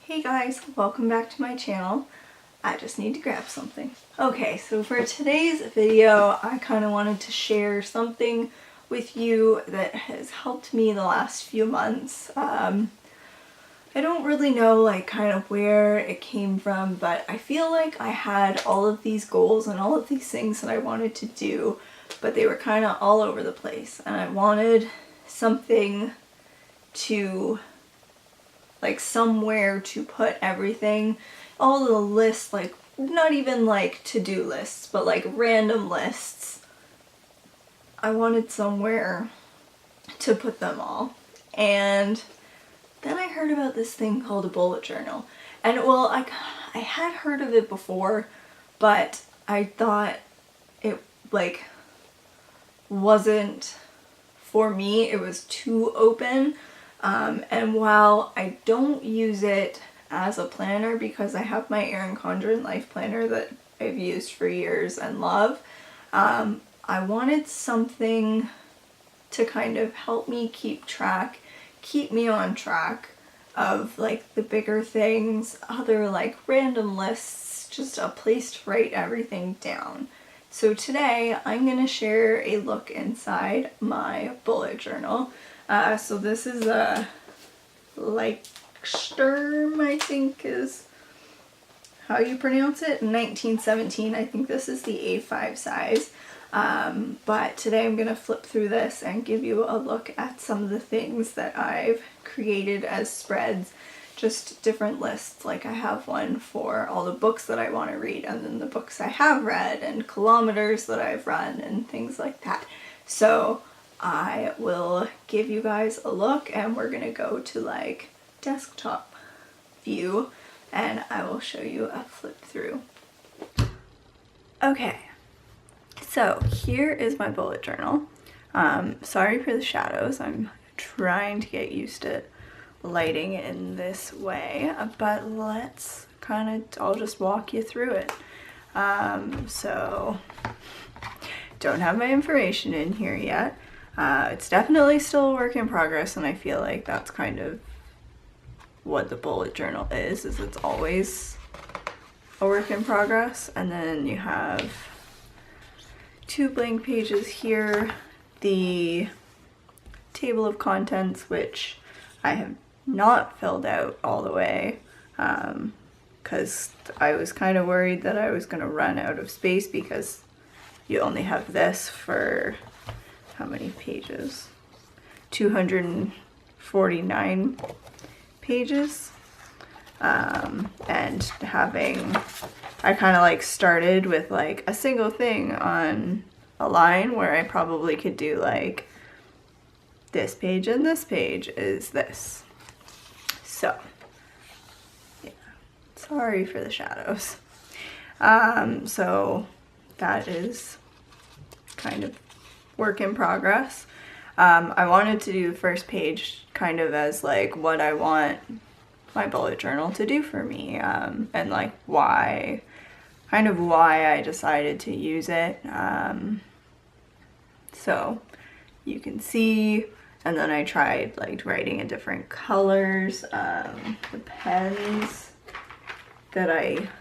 Hey guys, welcome back to my channel. I just need to grab something. Okay, so for today's video, I kind of wanted to share something with you that has helped me the last few months. I don't really know like kind of where it came from, but I feel like I had all of these goals and all of these things that I wanted to do, but they were kind of all over the place, and I wanted something to like somewhere to put everything, all the lists, like not even like to-do lists, but like random lists. I wanted somewhere to put them all. And then I heard about this thing called a bullet journal. And well, I had heard of it before, but I thought it like wasn't for me. It was too open. And while I don't use it as a planner because I have my Erin Condren life planner that I've used for years and love, I wanted something to kind of help me keep me on track of like the bigger things, other like random lists, just a place to write everything down. So today I'm going to share a look inside my bullet journal. So this is a Leichsturm, I think is how you pronounce it, 1917. I think this is the A5 size. But today I'm going to flip through this and give you a look at some of the things that I've created as spreads, just different lists. Like I have one for all the books that I want to read, and then the books I have read, and kilometers that I've run, and things like that. So I will give you guys a look, and we're gonna go to like desktop view, and I will show you a flip through. Okay, so here is my bullet journal. Sorry for the shadows. I'm trying to get used to lighting in this way, but let's I'll just walk you through it. So don't have my information in here yet. It's definitely still a work in progress, and I feel like that's kind of what the bullet journal is it's always a work in progress. And then you have 2 blank pages here, the table of contents, which I have not filled out all the way, because I was kind of worried that I was going to run out of space, because you only have this for how many pages? 249 pages. And I kind of like started with like a single thing on a line where I probably could do like this page and this page is this. So yeah, sorry for the shadows. So that is kind of work in progress. I wanted to do the first page kind of as like what I want my bullet journal to do for me, and like why I decided to use it. So you can see, and then I tried like writing in different colors.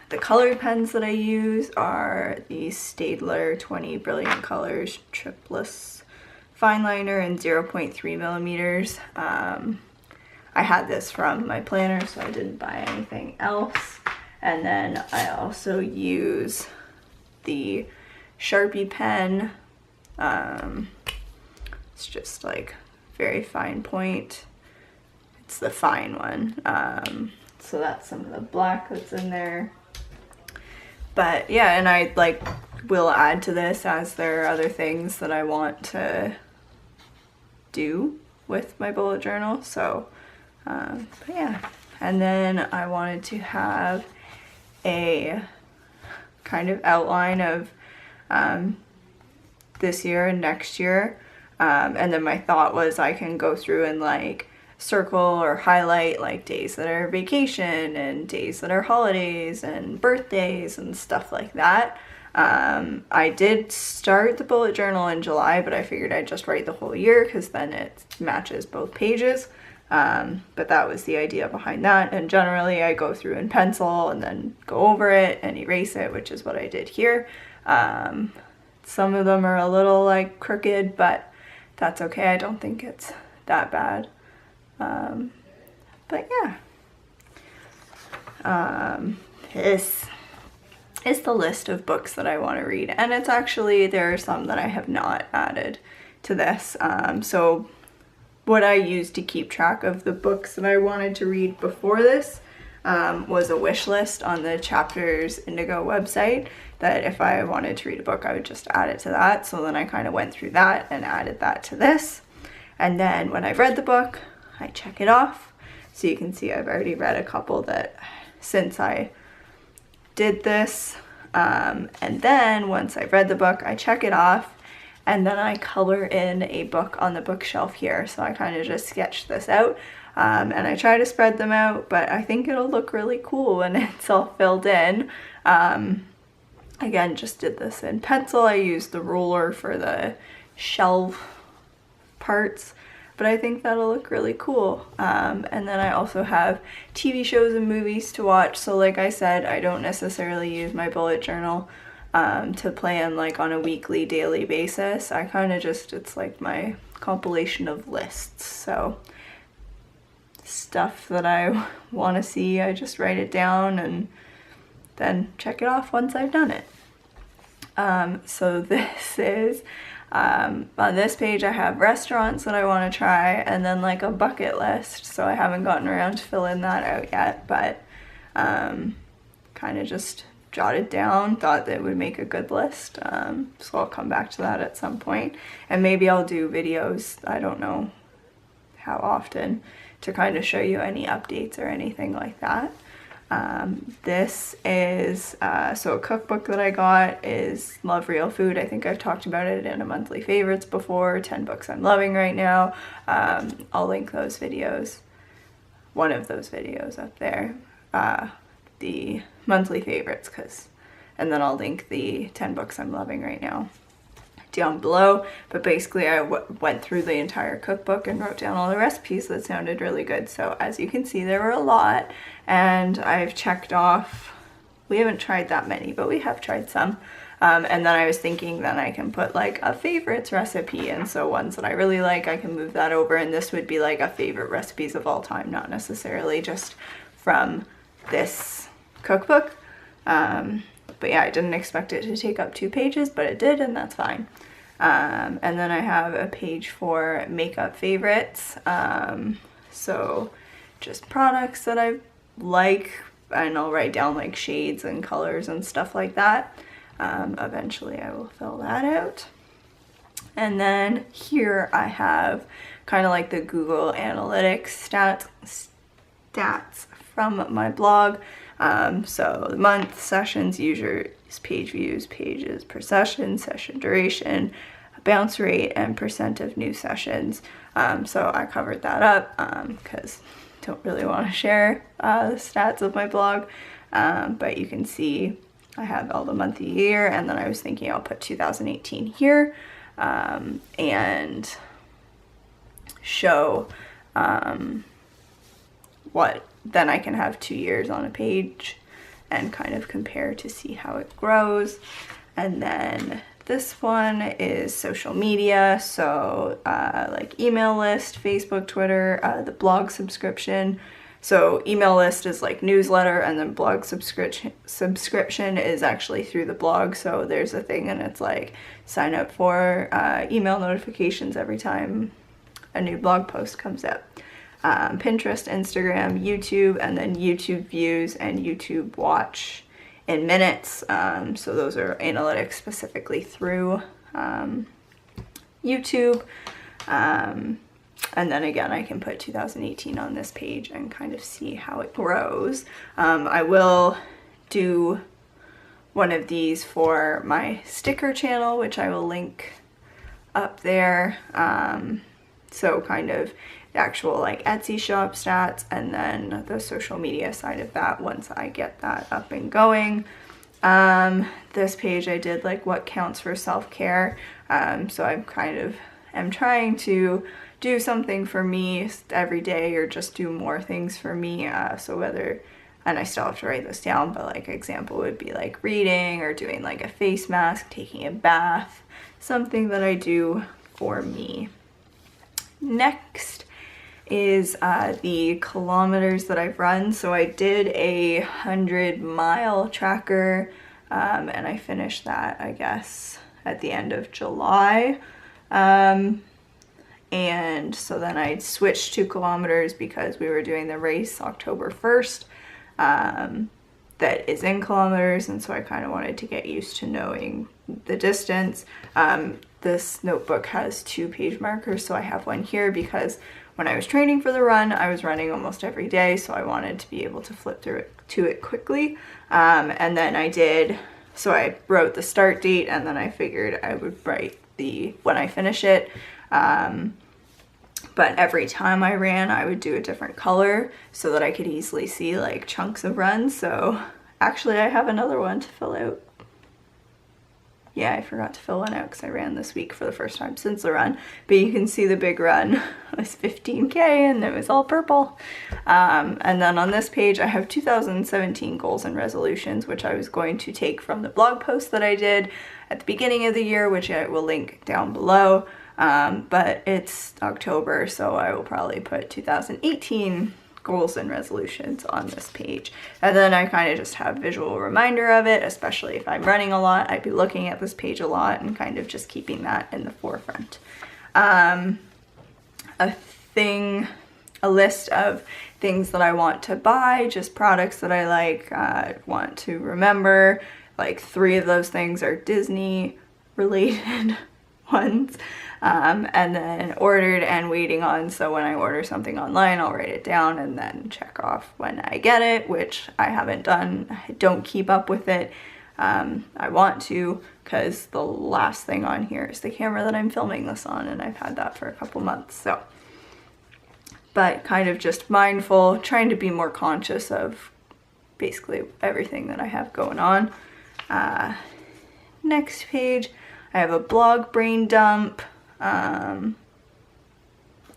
The colored pens that I use are the Staedtler 20 Brilliant Colors Triplus fine liner in 0.3 millimeters. I had this from my planner, so I didn't buy anything else. And then I also use the Sharpie pen. It's just like very fine point. It's the fine one. So that's some of the black that's in there. But yeah, and I like will add to this as there are other things that I want to do with my bullet journal. So but yeah, and then I wanted to have a kind of outline of this year and next year, and then my thought was I can go through and like circle or highlight like days that are vacation and days that are holidays and birthdays and stuff like that. I did start the bullet journal in July, but I figured I'd just write the whole year because then it matches both pages. But that was the idea behind that. And generally I go through in pencil and then go over it and erase it, which is what I did here. Some of them are a little like crooked, but that's okay. I don't think it's that bad. But yeah. This is the list of books that I want to read. And it's actually, there are some that I have not added to this. So what I used to keep track of the books that I wanted to read before this was a wish list on the Chapters Indigo website, that if I wanted to read a book, I would just add it to that. So then I kind of went through that and added that to this. And then when I've read the book, I check it off. So you can see I've already read a couple that since I did this. And then once I've read the book, I check it off. And then I color in a book on the bookshelf here. So I kind of just sketched this out. And I try to spread them out, but I think it'll look really cool when it's all filled in. Again, just did this in pencil. I used the ruler for the shelf parts, but I think that'll look really cool. And then I also have TV shows and movies to watch. So like I said, I don't necessarily use my bullet journal to plan like on a weekly, daily basis. I kind of just, it's like my compilation of lists. So stuff that I want to see, I just write it down and then check it off once I've done it. So this is, on this page I have restaurants that I want to try and then like a bucket list. So I haven't gotten around to filling that out yet, but kind of just jotted down, thought that it would make a good list. So I'll come back to that at some point. And maybe I'll do videos, I don't know how often, to kind of show you any updates or anything like that. This is, so a cookbook that I got is Love Real Food. I think I've talked about it in a monthly favorites before, 10 books I'm loving right now. I'll link those videos, one of those videos up there, the monthly favorites, and then I'll link the 10 books I'm loving right now down below. But basically I went through the entire cookbook and wrote down all the recipes that sounded really good. So as you can see, there were a lot, and I've checked off, we haven't tried that many, but we have tried some. And then I was thinking then I can put like a favorites recipe, and so ones that I really like, I can move that over, and this would be like a favorite recipes of all time, not necessarily just from this cookbook. But yeah, I didn't expect it to take up 2 pages, but it did, and that's fine. And then I have a page for makeup favorites. So just products that I like, and I'll write down like shades and colors and stuff like that. Eventually I will fill that out. And then here I have kind of like the Google Analytics stats from my blog. So the month, sessions, users, page views, pages per session, session duration, bounce rate, and percent of new sessions. So I covered that up because I don't really want to share the stats of my blog. But you can see I have all the month, year, and then I was thinking I'll put 2018 here and show what, then I can have 2 years on a page and kind of compare to see how it grows. And then this one is social media, so like email list, Facebook, Twitter, the blog subscription. So email list is like newsletter, and then blog subscription is actually through the blog. So there's a thing, and it's like sign up for email notifications every time a new blog post comes up. Pinterest, Instagram, YouTube, and then YouTube views and YouTube watch in minutes. So those are analytics specifically through YouTube. And then again, I can put 2018 on this page and kind of see how it grows. I will do one of these for my sticker channel, which I will link up there. So kind of the actual like Etsy shop stats, and then the social media side of that once I get that up and going. This page I did like what counts for self-care. So I'm kind of am trying to do something for me every day or just do more things for me. So whether, and I still have to write this down, but like example would be like reading or doing like a face mask, taking a bath, something that I do for me. Next is the kilometers that I've run. So I did a 100-mile tracker, and I finished that, I guess, at the end of July. And so then I switched to kilometers because we were doing the race October 1st, that is in kilometers, and so I kind of wanted to get used to knowing the distance. This notebook has 2 page markers, so I have one here because when I was training for the run, I was running almost every day, so I wanted to be able to flip through it quickly. And then so I wrote the start date, and then I figured I would write when I finish it. But every time I ran, I would do a different color so that I could easily see like chunks of runs. So actually I have another one to fill out. Yeah, I forgot to fill one out because I ran this week for the first time since the run. But you can see the big run was 15K and it was all purple. And then on this page, I have 2017 goals and resolutions, which I was going to take from the blog post that I did at the beginning of the year, which I will link down below. But it's October, so I will probably put 2018 goals and resolutions on this page. And then I kind of just have visual reminder of it, especially if I'm running a lot. I'd be looking at this page a lot and kind of just keeping that in the forefront. A list of things that I want to buy, just products that I like, want to remember. Like 3 of those things are Disney related ones. And then ordered and waiting on. So when I order something online, I'll write it down and then check off when I get it, which I haven't done. I don't keep up with it. I want to, because the last thing on here is the camera that I'm filming this on, and I've had that for a couple months. So, but kind of just mindful, trying to be more conscious of basically everything that I have going on. Next page, I have a blog brain dump.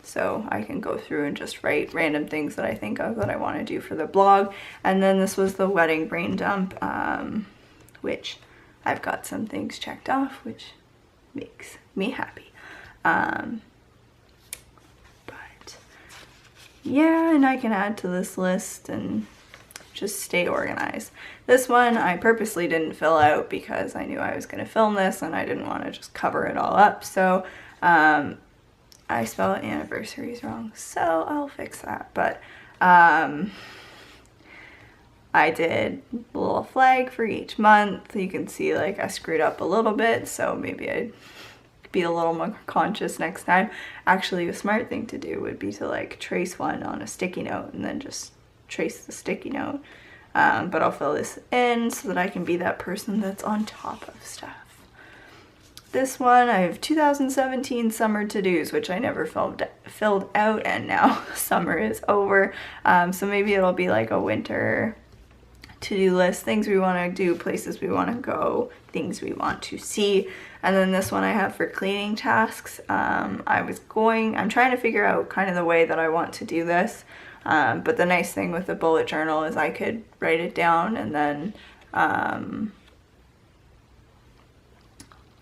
So I can go through and just write random things that I think of that I want to do for the blog. And then this was the wedding brain dump, which I've got some things checked off, which makes me happy. But yeah, and I can add to this list and just stay organized. This one I purposely didn't fill out because I knew I was going to film this and I didn't want to just cover it all up. So I spelled anniversaries wrong, so I'll fix that. But I did a little flag for each month. You can see like I screwed up a little bit, so maybe I'd be a little more conscious next time. Actually, a smart thing to do would be to like trace one on a sticky note and then just trace the sticky note. But I'll fill this in so that I can be that person that's on top of stuff. This one, I have 2017 summer to-dos, which I never filled out, and now summer is over. So maybe it'll be like a winter to-do list, things we want to do, places we want to go, things we want to see. And then this one I have for cleaning tasks. I'm trying to figure out kind of the way that I want to do this. But the nice thing with the bullet journal is I could write it down and then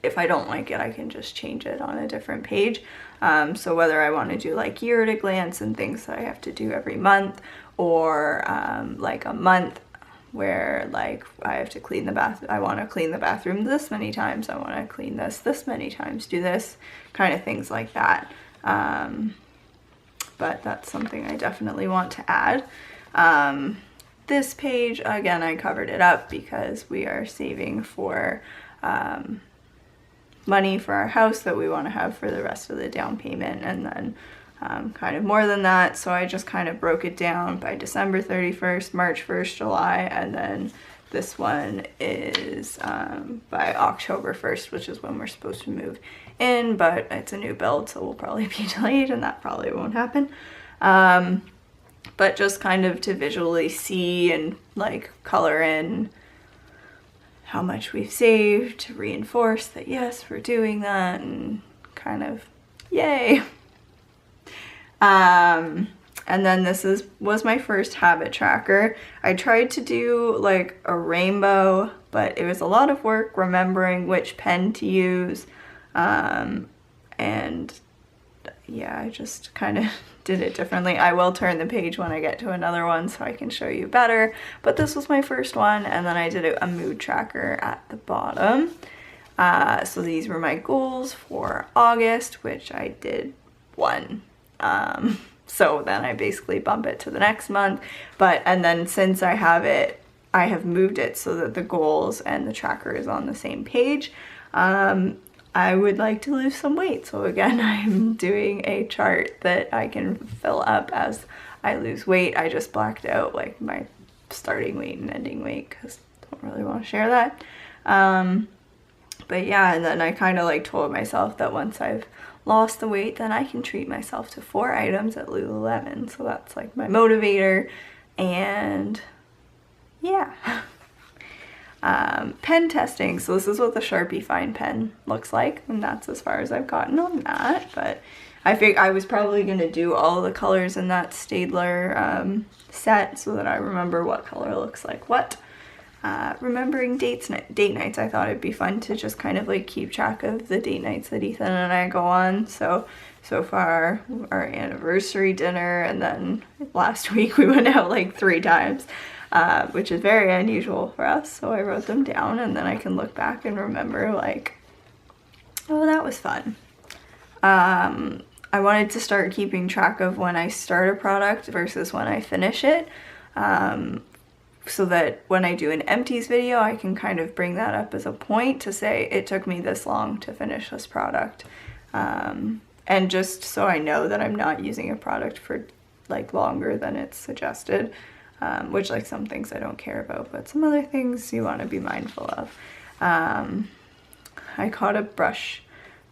if I don't like it, I can just change it on a different page. So whether I want to do like year at a glance and things that I have to do every month, or like a month where like I have to clean the bath, I want to clean the bathroom this many times, I want to clean this many times, do this, kind of things like that. But that's something I definitely want to add. This page, again, I covered it up because we are saving for money for our house that we want to have for the rest of the down payment, and then kind of more than that. So I just kind of broke it down by December 31st, March 1st, July, and then this one is by October 1st, which is when we're supposed to move in, but it's a new build, so we'll probably be delayed and that probably won't happen. But just kind of to visually see and like color in how much we've saved, to reinforce that yes, we're doing that, and kind of yay. And then this was my first habit tracker. I tried to do like a rainbow, but it was a lot of work remembering which pen to use. And yeah, I just kind of did it differently. I will turn the page when I get to another one so I can show you better. But this was my first one, and then I did a mood tracker at the bottom. So these were my goals for August, which I did one. So then I basically bump it to the next month. And then since I have moved it so that the goals and the tracker is on the same page. I would like to lose some weight. So again, I'm doing a chart that I can fill up as I lose weight. I just blacked out like my starting weight and ending weight because I don't really want to share that. But yeah, and then I kind of like told myself that once I've lost the weight, then I can treat myself to 4 items at Lululemon. So that's like my motivator. And yeah. Pen testing. So this is what the Sharpie Fine pen looks like, and that's as far as I've gotten on that. But I think I was probably going to do all the colors in that Staedtler set so that I remember what color looks like what. Remembering date nights, I thought it'd be fun to just kind of like keep track of the date nights that Ethan and I go on. So far our anniversary dinner, and then last week we went out like 3 times, which is very unusual for us. So I wrote them down, and then I can look back and remember like, oh, that was fun. I wanted to start keeping track of when I start a product versus when I finish it. So that when I do an empties video, I can kind of bring that up as a point to say it took me this long to finish this product. And just so I know that I'm not using a product for like longer than it's suggested, which like some things I don't care about, but some other things you want to be mindful of. I caught a brush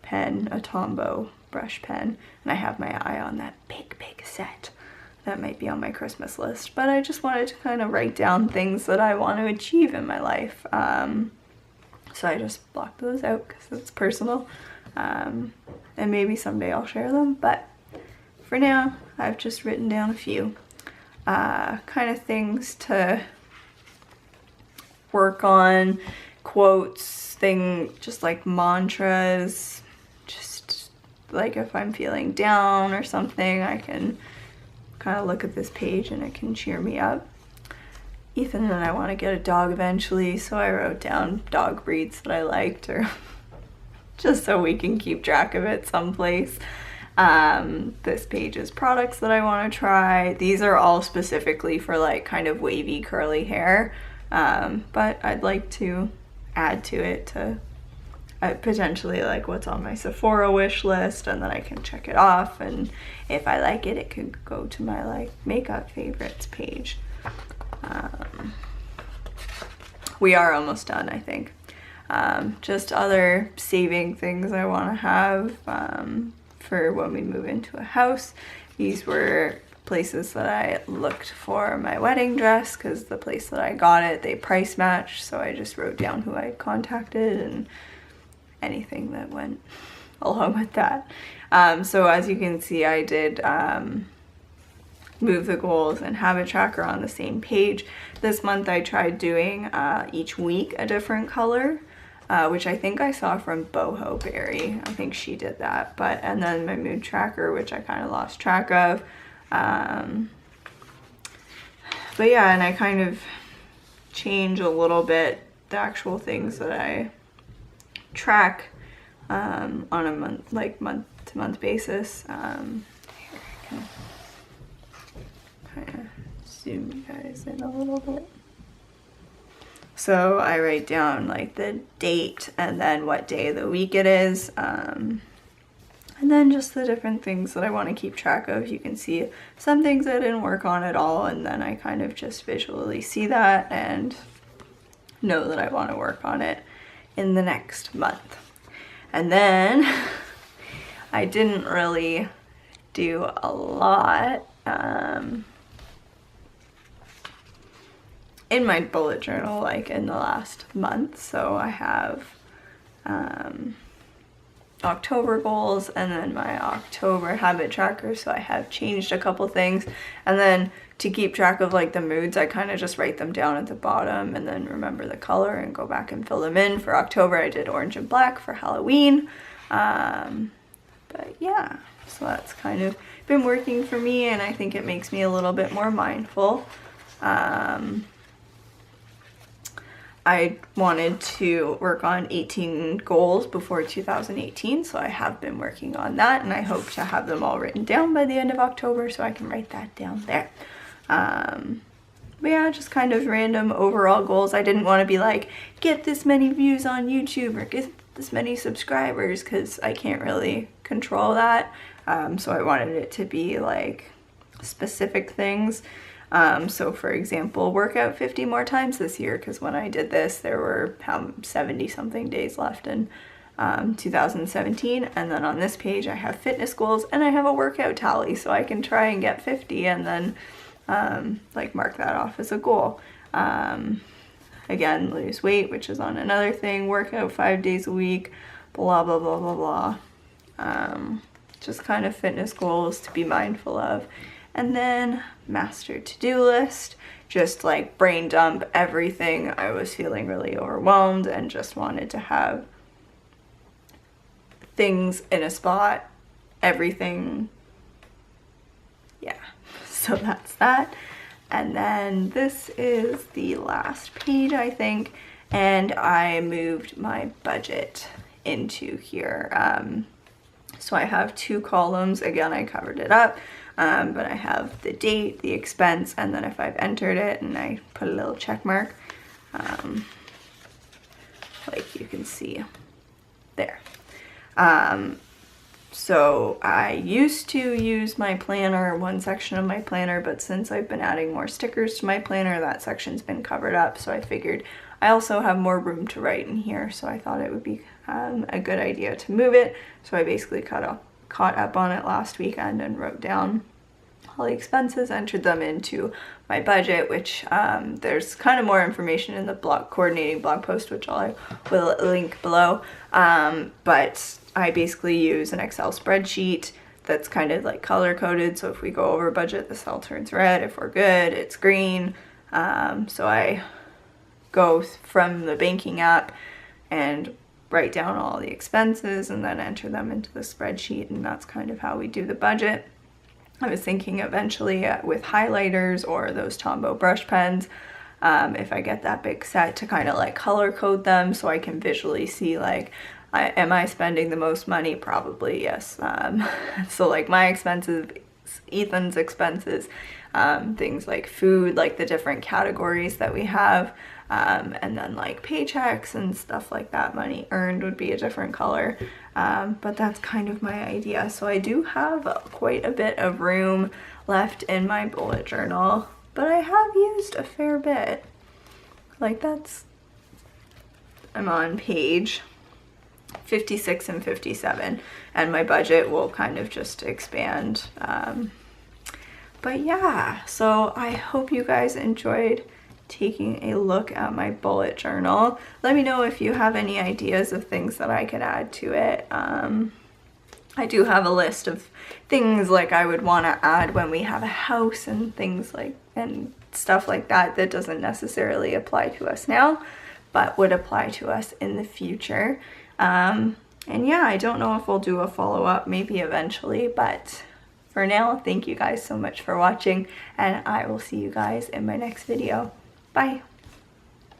pen, a Tombow brush pen, and I have my eye on that big set. That might be on my Christmas list, but I just wanted to kind of write down things that I want to achieve in my life. So I just blocked those out because it's personal. And maybe someday I'll share them, but for now, I've just written down a few kind of things to work on, quotes, just like mantras, just like if I'm feeling down or something, I can kind of look at this page and it can cheer me up. Ethan and I want to get a dog eventually, so I wrote down dog breeds that I liked, or just so we can keep track of it someplace. This page is products that I want to try. These are all specifically for like kind of wavy curly hair, but I'd like to add to it to potentially like what's on my Sephora wish list, and then I can check it off, and if I like it, it could go to my like makeup favorites page. We are almost done, I think. Just other saving things I want to have for when we move into a house. These were places that I looked for my wedding dress, because the place that I got it, they price matched, so I just wrote down who I contacted and anything that went along with that. So as you can see, I did move the goals and habit tracker on the same page. This month I tried doing each week a different color, which I think I saw from Boho Berry. I think she did that. And then my mood tracker, which I kind of lost track of. But yeah, and I kind of change a little bit the actual things that I track on a month-to-month basis. Here I can kind of zoom you guys in a little bit. So I write down like the date and then what day of the week it is, and then just the different things that I want to keep track of. You can see some things I didn't work on at all, and then I kind of just visually see that and know that I want to work on it in the next month. And then I didn't really do a lot in my bullet journal like in the last month. So I have October goals and then my October habit tracker, so I have changed a couple things. And then to keep track of like the moods, I kind of just write them down at the bottom and then remember the color and go back and fill them in. For October I did orange and black for Halloween. But yeah, so that's kind of been working for me, and I think it makes me a little bit more mindful. I wanted to work on 18 goals before 2018, so I have been working on that, and I hope to have them all written down by the end of October so I can write that down there. But yeah, just kind of random overall goals. I didn't want to be like, get this many views on YouTube or get this many subscribers, because I can't really control that. So I wanted it to be like specific things. So for example, work out 50 more times this year, because when I did this, there were 70 something days left in 2017. And then on this page, I have fitness goals and I have a workout tally, so I can try and get 50 and then like mark that off as a goal. Again, lose weight, which is on another thing, work out 5 days a week, blah, blah, blah, blah, blah. Just kind of fitness goals to be mindful of. And then master to-do list, just like brain dump everything. I was feeling really overwhelmed and just wanted to have things in a spot, everything. Yeah, so that's that. And then this is the last page, I think, and I moved my budget into here. So I have 2 columns. Again, I covered it up. But I have the date, the expense, and then if I've entered it and I put a little check mark, like you can see there. So I used to use my planner, one section of my planner, but since I've been adding more stickers to my planner, that section's been covered up. So I figured I also have more room to write in here, so I thought it would be a good idea to move it. So I basically caught up on it last weekend and wrote down all the expenses, entered them into my budget, which there's kind of more information in the coordinating blog post, which I will link below. But I basically use an Excel spreadsheet that's kind of like color coded. So if we go over budget, the cell turns red. If we're good, it's green. So I go from the banking app and write down all the expenses and then enter them into the spreadsheet, and that's kind of how we do the budget. I was thinking eventually with highlighters or those Tombow brush pens, if I get that big set, to kind of like color code them so I can visually see like, am I spending the most money? Probably yes. So like my expenses, Ethan's expenses, things like food, like the different categories that we have, and then like paychecks and stuff like that, money earned would be a different color. But that's kind of my idea. So I do have quite a bit of room left in my bullet journal, but I have used a fair bit. Like I'm on page 56 and 57, and my budget will kind of just expand. But yeah, so I hope you guys enjoyed taking a look at my bullet journal. Let me know if you have any ideas of things that I could add to it. I do have a list of things like I would want to add when we have a house and things like and stuff like that that doesn't necessarily apply to us now, but would apply to us in the future. And yeah, I don't know if we'll do a follow-up, maybe eventually, but for now, thank you guys so much for watching, and I will see you guys in my next video. Bye.